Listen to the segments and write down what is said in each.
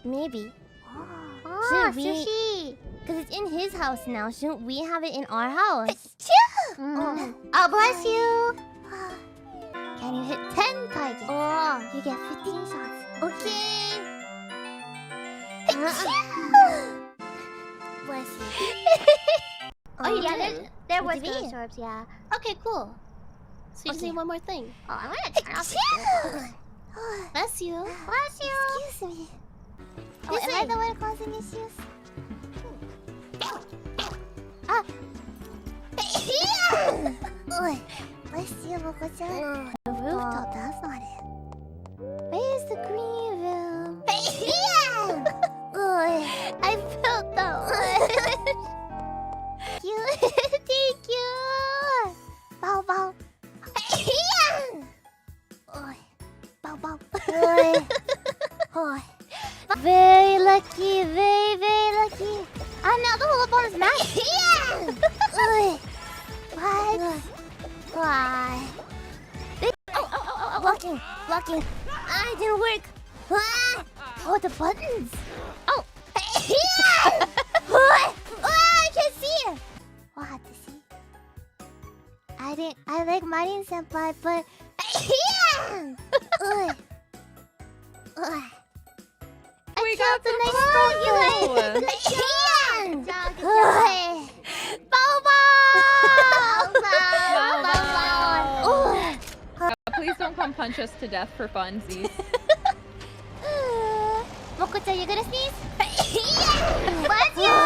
Maybe. Oh, Should we- sushi. Because it's in his house now. Shouldn't we have it in our house? Oh, bless you. Can you hit 10 targets? Oh, You get 15 shots. okay. Bless you. Oh, yeah, there was What do you ghost mean? orbs, yeah. Okay, cool. So you Okay. need one more thing. Oh, I'm gonna turn off the Bless you. Bless you. Excuse me. Oh, This am I way. the one causing issues? Oi. Bless you, Moko-chan. The rooftop, that's not it. Where's the green room? Oi. I felt that one. Cute. Thank you. Bow, bow. Oi. Bow, bow. Oi. Oi. Very lucky, very, very lucky. I'm now the whole bonus match. Oi. What? Why? Blocking, blocking. Ah, it didn't work. Ah! Oh, the buttons. Oh. What? Ah, I can't see it. We'll have to see. I like Marin Senpai, but. Oi. Oi. We got the next one. Good job, good job. Oi. Bow Please don't come punch us to death for funsies. Moko-chan, you gonna sneeze? Bless you.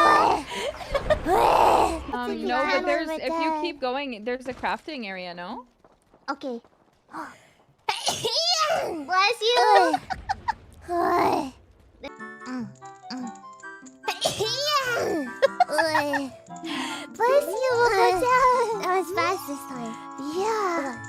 No, but there's over if you there. keep going, there's a crafting area, no? Okay. Bless you. Oi. Bless you, Moko-chan. That was fast this time. Yeah.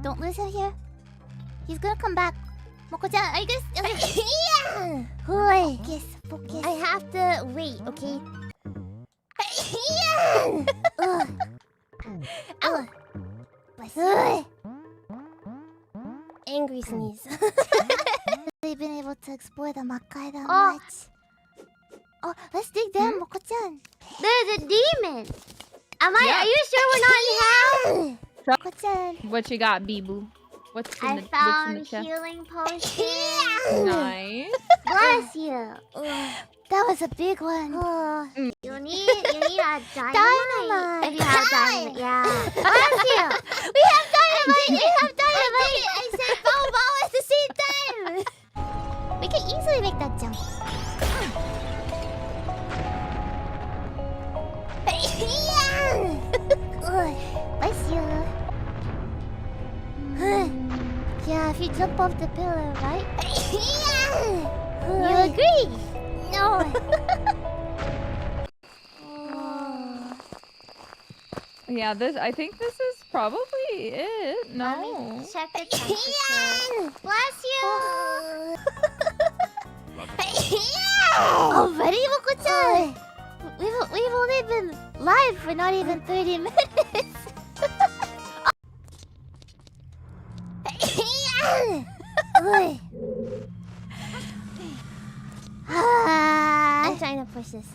Don't lose him here. He's gonna come back. Moko-chan, are you gonna? Focus, focus. I have to wait, okay? Angry sneeze. They've been able to explore the Makai that much. Oh, let's dig down, Moko-chan. There's a demon. Are you sure we're not in hell? Moko-chan. What you got, Bee-boo? What's in I the what's in found the chest? healing potion. Nice. Bless you. That was a big one. You need a dynamite. Dynamite. If you have dynamite, yeah. Bless you. We have dynamite! We have dynamite! I said bow bow at the same time! We can easily make that jump. Bless you. Yeah, if you jump off the pillar, right? You agree? No. Yeah, I think this is probably it. No. Check the temperature. Bless you. Already, Moko-chan? We've only been live for not even 30 minutes. I'm trying to push this.